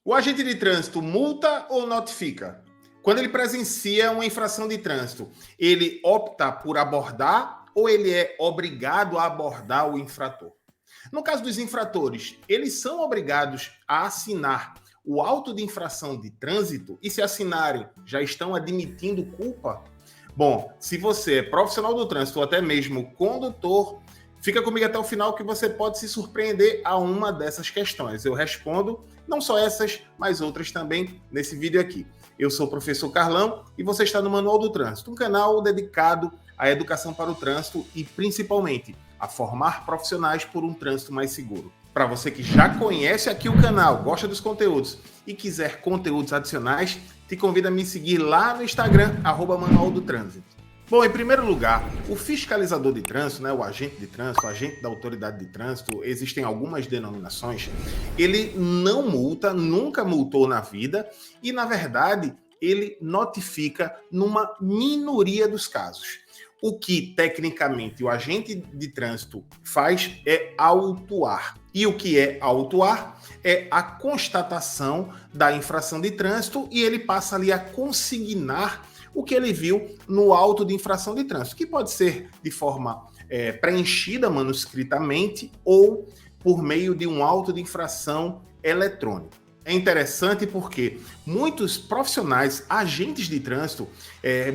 O agente de trânsito multa ou notifica? Quando ele presencia uma infração de trânsito, ele opta por abordar ou ele é obrigado a abordar o infrator? No caso dos infratores, eles são obrigados a assinar o auto de infração de trânsito e, se assinarem, já estão admitindo culpa? Bom, se você é profissional do trânsito ou até mesmo condutor, fica comigo até o final que você pode se surpreender a uma dessas questões. Eu respondo não só essas, mas outras também nesse vídeo aqui. Eu sou o professor Carlão e você está no Manual do Trânsito, um canal dedicado à educação para o trânsito e principalmente a formar profissionais por um trânsito mais seguro. Para você que já conhece aqui o canal, gosta dos conteúdos e quiser conteúdos adicionais, te convido a me seguir lá no Instagram, @Manual do Trânsito. Bom, em primeiro lugar, o fiscalizador de trânsito, o agente de trânsito, o agente da autoridade de trânsito, existem algumas denominações, ele não multa, nunca multou na vida e, na verdade, ele notifica numa minoria dos casos. O que, tecnicamente, o agente de trânsito faz é autuar. E o que é autuar? É a constatação da infração de trânsito e ele passa ali a consignar o que ele viu no auto de infração de trânsito, que pode ser de forma preenchida manuscritamente ou por meio de um auto de infração eletrônico. É interessante porque muitos profissionais, agentes de trânsito,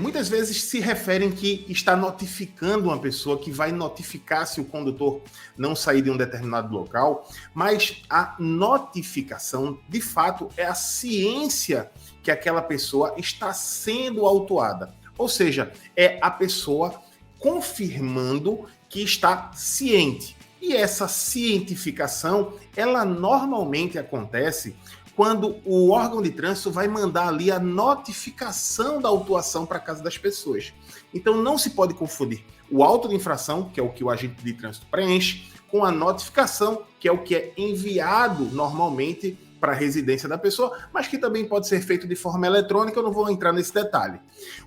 muitas vezes se referem que está notificando uma pessoa, que vai notificar se o condutor não sair de um determinado local, mas a notificação, de fato, é a ciência que aquela pessoa está sendo autuada. Ou seja, é a pessoa confirmando que está ciente. E essa cientificação, ela normalmente acontece quando o órgão de trânsito vai mandar ali a notificação da autuação para a casa das pessoas. Então não se pode confundir o auto de infração, que é o que o agente de trânsito preenche, com a notificação, que é o que é enviado normalmente para a residência da pessoa, mas que também pode ser feito de forma eletrônica, eu não vou entrar nesse detalhe.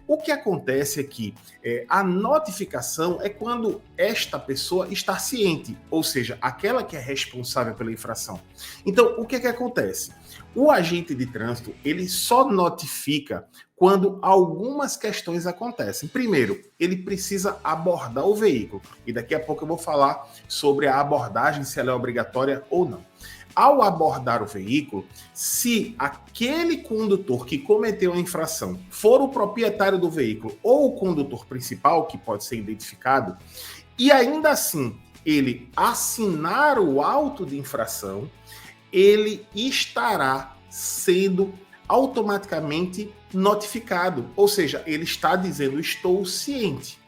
O que acontece é que a notificação é quando esta pessoa está ciente, ou seja, aquela que é responsável pela infração. Então, o que é que acontece? O agente de trânsito, ele só notifica quando algumas questões acontecem. Primeiro, ele precisa abordar o veículo, e daqui a pouco eu vou falar sobre a abordagem, se ela é obrigatória ou não. Ao abordar o veículo, se aquele condutor que cometeu a infração for o proprietário do veículo ou o condutor principal, que pode ser identificado, e ainda assim ele assinar o auto de infração, ele estará sendo automaticamente notificado. Ou seja, ele está dizendo: estou ciente.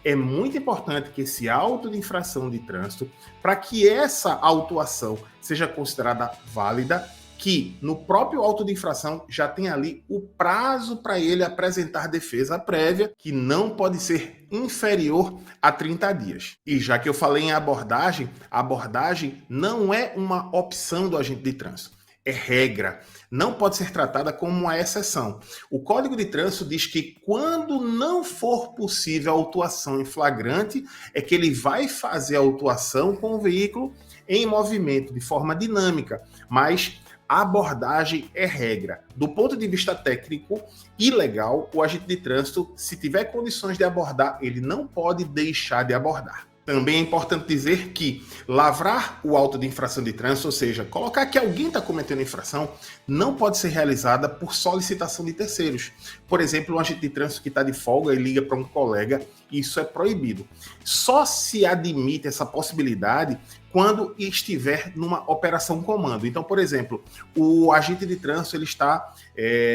É muito importante que esse auto de infração de trânsito, para que essa autuação seja considerada válida, que no próprio auto de infração já tem ali o prazo para ele apresentar defesa prévia, que não pode ser inferior a 30 dias. E já que eu falei em abordagem, a abordagem não é uma opção do agente de trânsito, é regra. Não pode ser tratada como uma exceção. O Código de Trânsito diz que quando não for possível a autuação em flagrante, é que ele vai fazer a autuação com o veículo em movimento, de forma dinâmica, mas a abordagem é regra. Do ponto de vista técnico e legal, o agente de trânsito, se tiver condições de abordar, ele não pode deixar de abordar. Também é importante dizer que lavrar o auto de infração de trânsito, ou seja, colocar que alguém está cometendo infração, não pode ser realizada por solicitação de terceiros. Por exemplo, um agente de trânsito que está de folga e liga para um colega, isso é proibido. Só se admite essa possibilidade quando estiver numa operação comando. Então, por exemplo, o agente de trânsito ele está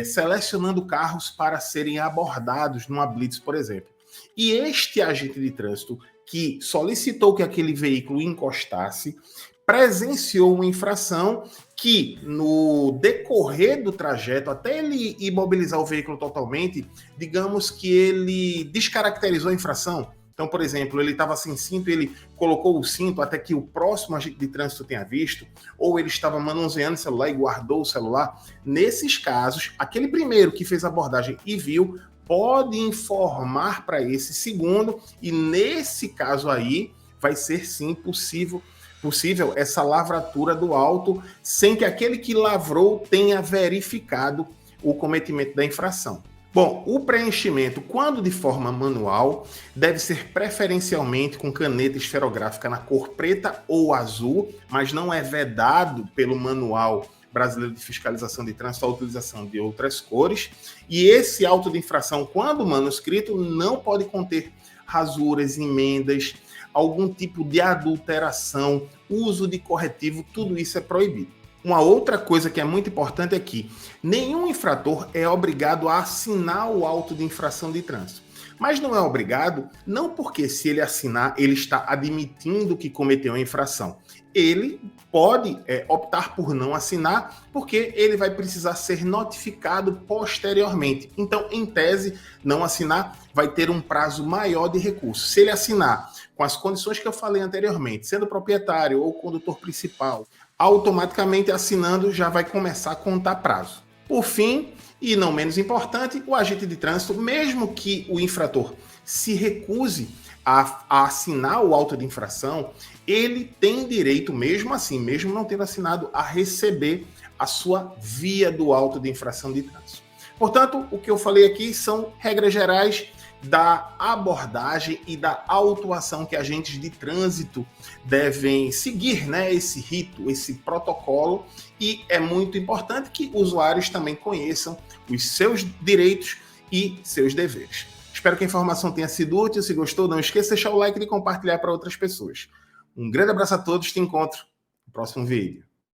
selecionando carros para serem abordados numa blitz, por exemplo. E este agente de trânsito que solicitou que aquele veículo encostasse, presenciou uma infração que, no decorrer do trajeto, até ele imobilizar o veículo totalmente, digamos que ele descaracterizou a infração. Então, por exemplo, ele estava sem cinto, ele colocou o cinto até que o próximo agente de trânsito tenha visto, ou ele estava manuseando o celular e guardou o celular. Nesses casos, aquele primeiro que fez a abordagem e viu, pode informar para esse segundo, e nesse caso aí vai ser sim possível possível essa lavratura do auto sem que aquele que lavrou tenha verificado o cometimento da infração. Bom, o preenchimento, quando de forma manual, deve ser preferencialmente com caneta esferográfica na cor preta ou azul, mas não é vedado pelo Manual Brasileiro de Fiscalização de Trânsito a utilização de outras cores. E esse auto de infração, quando manuscrito, não pode conter rasuras, emendas, algum tipo de adulteração, uso de corretivo, tudo isso é proibido. Uma outra coisa que é muito importante é que nenhum infrator é obrigado a assinar o auto de infração de trânsito. Mas não é obrigado, não porque se ele assinar, ele está admitindo que cometeu a infração. Ele pode optar por não assinar, porque ele vai precisar ser notificado posteriormente. Então, em tese, não assinar vai ter um prazo maior de recurso. Se ele assinar com as condições que eu falei anteriormente, sendo proprietário ou condutor principal, automaticamente assinando já vai começar a contar prazo. Por fim, e não menos importante, o agente de trânsito, mesmo que o infrator se recuse a assinar o auto de infração, ele tem direito, mesmo assim, mesmo não tendo assinado, a receber a sua via do auto de infração de trânsito. Portanto, o que eu falei aqui são regras gerais da abordagem e da autuação que agentes de trânsito devem seguir, né? Esse rito, esse protocolo, e é muito importante que usuários também conheçam os seus direitos e seus deveres. Espero que a informação tenha sido útil. Se gostou, não esqueça de deixar o like e de compartilhar para outras pessoas. Um grande abraço a todos, te encontro no próximo vídeo.